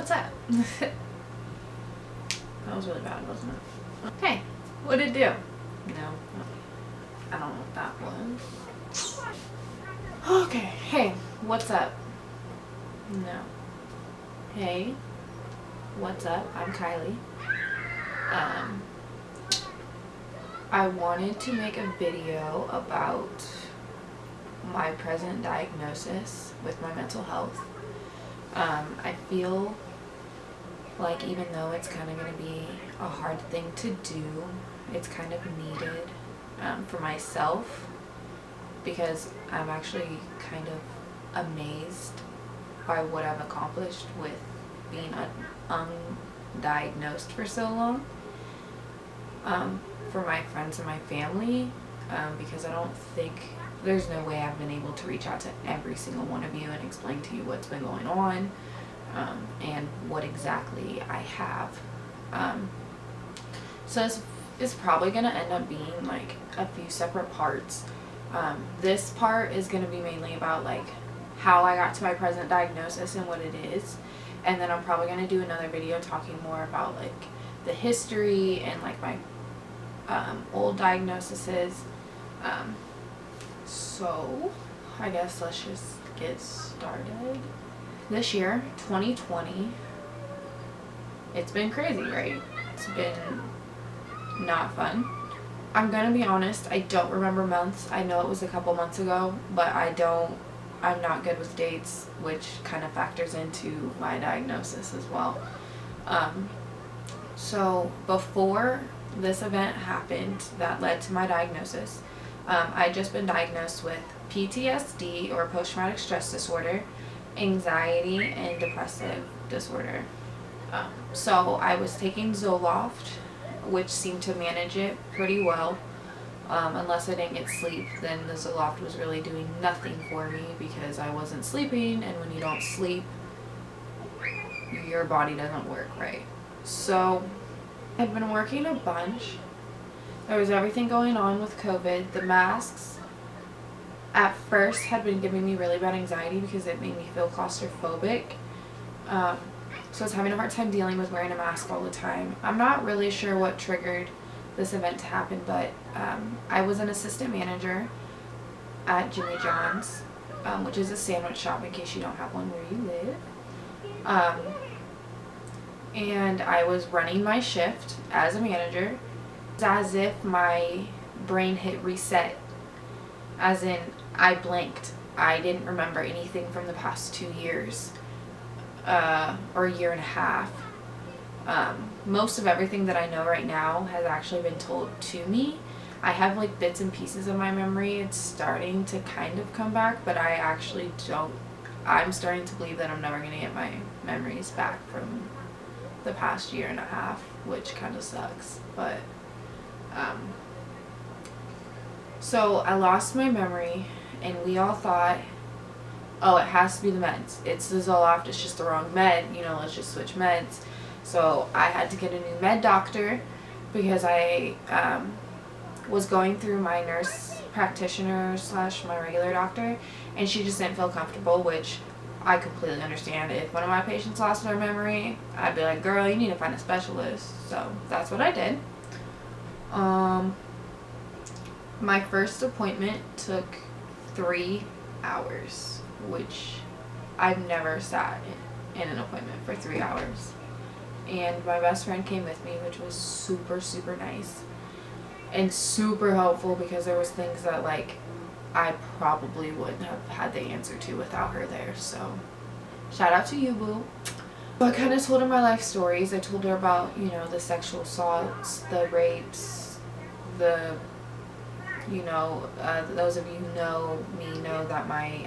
what's up? That was really bad, wasn't it? Hey, what did it do? No, I don't know what that was. Okay, hey, what's up? No. Hey, what's up? I'm Kylie. I wanted to make a video about my present diagnosis with my mental health. I feel like even though it's kind of going to be a hard thing to do, it's kind of needed for myself, because I'm actually kind of amazed by what I've accomplished with being undiagnosed for so long. For my friends and my family, because I don't think there's no way I've been able to reach out to every single one of you and explain to you what's been going on and what exactly I have. So it's probably going to end up being like a few separate parts. This part is going to be mainly about like how I got to my present diagnosis and what it is, and then I'm probably going to do another video talking more about like the history and like my old diagnoses. So I guess let's just get started. This year, 2020, it's been crazy, right? It's been not fun. I'm gonna be honest, I don't remember months. I know it was a couple months ago, but I'm not good with dates, which kind of factors into my diagnosis as well. So before this event happened that led to my diagnosis, I'd just been diagnosed with PTSD, or post-traumatic stress disorder, anxiety, and depressive disorder. So I was taking Zoloft, which seemed to manage it pretty well. Unless I didn't get sleep, then the Zoloft was really doing nothing for me because I wasn't sleeping, and when you don't sleep, your body doesn't work right. So I'd been working a bunch. There was everything going on with COVID. The masks at first had been giving me really bad anxiety because it made me feel claustrophobic. So I was having a hard time dealing with wearing a mask all the time. I'm not really sure what triggered this event to happen, but I was an assistant manager at Jimmy John's, which is a sandwich shop in case you don't have one where you live. And I was running my shift as a manager. It's as if my brain hit reset, as in I blanked. I didn't remember anything from the past 2 years, or a year and a half. Most of everything that I know right now has actually been told to me. I have like bits and pieces of my memory. It's starting to kind of come back, but I actually don't. I'm starting to believe that I'm never going to get my memories back from the past year and a half, which kind of sucks. But so I lost my memory, and we all thought, oh, it has to be the meds. It's the Zoloft, it's just the wrong med, let's just switch meds. So I had to get a new med doctor because I was going through my nurse practitioner / my regular doctor, and she just didn't feel comfortable, which I completely understand. If one of my patients lost their memory, I'd be like, girl, you need to find a specialist. So that's what I did. My first appointment took 3 hours, which I've never sat in an appointment for 3 hours. And my best friend came with me, which was super, super nice and super helpful, because there was things that like I probably wouldn't have had the answer to without her there. So shout out to you, boo. So I kind of told her my life stories. I told her about, the sexual assaults, the rapes, those of you who know me know that my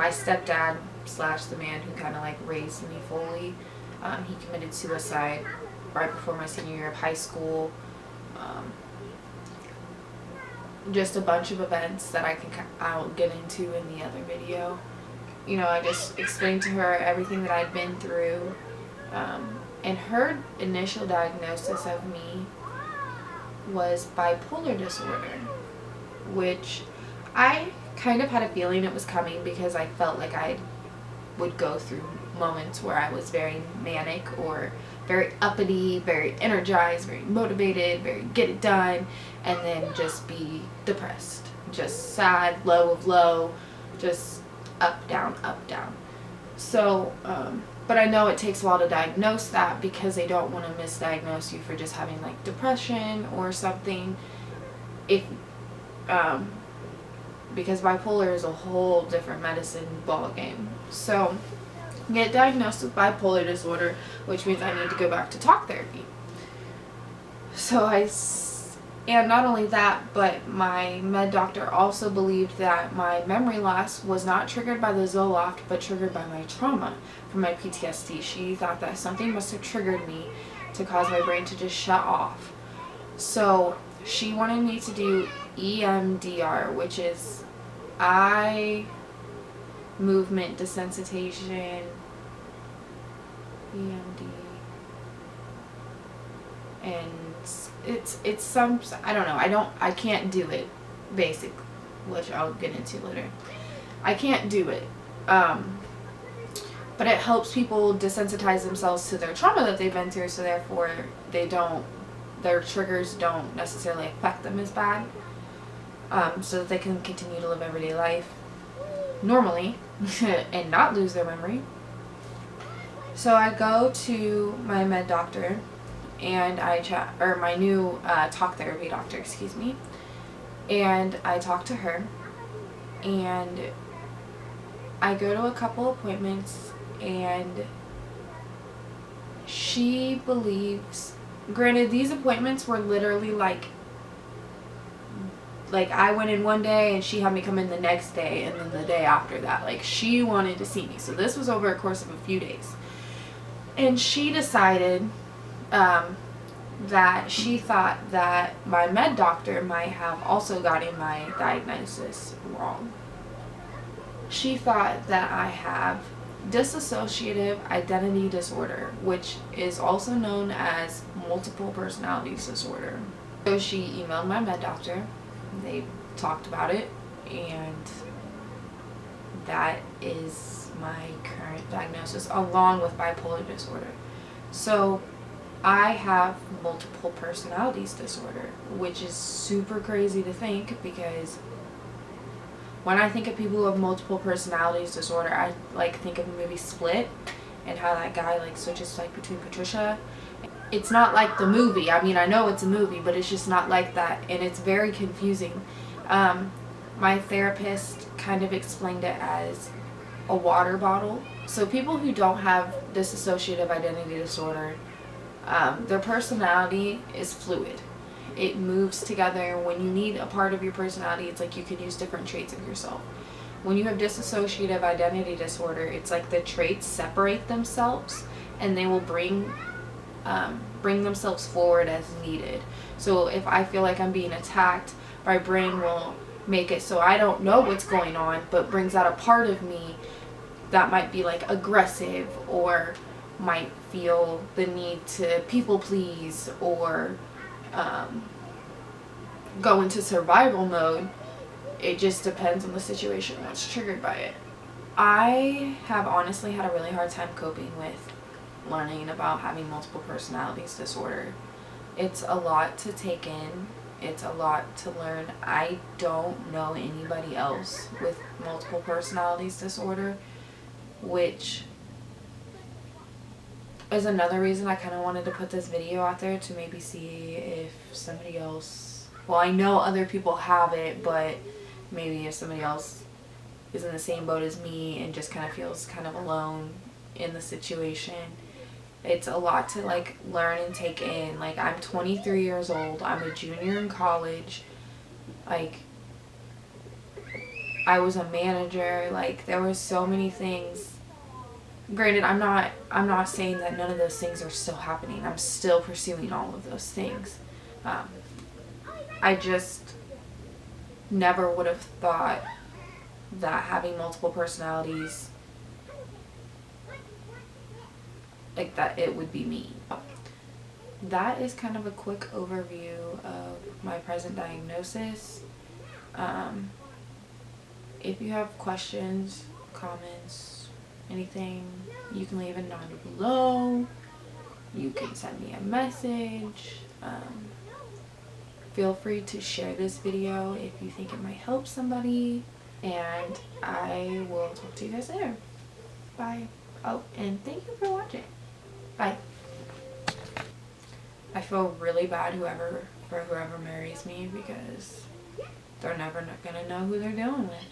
stepdad / the man who kind of like raised me fully, he committed suicide right before my senior year of high school. Just a bunch of events that I'll get into in the other video. I just explained to her everything that I'd been through, and her initial diagnosis of me was bipolar disorder, which I kind of had a feeling it was coming because I felt like I would go through moments where I was very manic or very uppity, very energized, very motivated, very get it done, and then just be depressed, just sad, low of low, just up, down, up, down. So, but I know it takes a while to diagnose that because they don't want to misdiagnose you for just having like depression or something. If, because bipolar is a whole different medicine ball game. So, get diagnosed with bipolar disorder, which means I need to go back to talk therapy. So and not only that, but my med doctor also believed that my memory loss was not triggered by the Zoloft, but triggered by my trauma from my PTSD. She thought that something must have triggered me to cause my brain to just shut off. So she wanted me to do EMDR, which is eye movement desensitization, EMD, and it's some, I don't know, I can't do it, basic, which I'll get into later. I can't do it, but it helps people desensitize themselves to their trauma that they've been through, so therefore their triggers don't necessarily affect them as bad, so that they can continue to live everyday life normally and not lose their memory. So I go to my med doctor and my new talk therapy doctor, excuse me, and I talk to her, and I go to a couple appointments, and she believes, granted these appointments were literally like I went in one day and she had me come in the next day and then the day after that. Like, she wanted to see me. So this was over a course of a few days. And she decided that she thought that my med doctor might have also gotten my diagnosis wrong. She thought that I have dissociative identity disorder, which is also known as multiple personalities disorder. So she emailed my med doctor. They talked about it, and that is my current diagnosis, along with bipolar disorder. So I have multiple personalities disorder, which is super crazy to think, because when I think of people who have multiple personalities disorder, I like think of the movie Split and how that guy like switches like between Patricia. It's not like the movie. I mean, I know it's a movie, but it's just not like that, and it's very confusing. My therapist kind of explained it as a water bottle. So people who don't have dissociative identity disorder, their personality is fluid. It moves together. When you need a part of your personality, it's like you can use different traits of yourself. When you have dissociative identity disorder, it's like the traits separate themselves, and they will bring themselves forward as needed. So if I feel like I'm being attacked, my brain will make it so I don't know what's going on, but brings out a part of me that might be like aggressive, or might feel the need to people please, or go into survival mode. It just depends on the situation, what's triggered by it. I have honestly had a really hard time coping with learning about having multiple personalities disorder. It's a lot to take in. It's a lot to learn. I don't know anybody else with multiple personalities disorder, which is another reason I kind of wanted to put this video out there, to maybe see if somebody else, well, I know other people have it, but maybe if somebody else is in the same boat as me and just kind of feels kind of alone in the situation. It's a lot to like learn and take in. Like, I'm 23 years old. I'm a junior in college. Like, I was a manager. Like, there were so many things. Granted, I'm not saying that none of those things are still happening. I'm still pursuing all of those things. I just never would have thought that having multiple personalities, like, that it would be me. That is kind of a quick overview of my present diagnosis. If you have questions, comments, anything, you can leave a note below. You can send me a message. Feel free to share this video if you think it might help somebody. And I will talk to you guys later. Bye. Oh, and thank you for watching. Bye. I feel really bad for whoever marries me, because they're never gonna know who they're dealing with.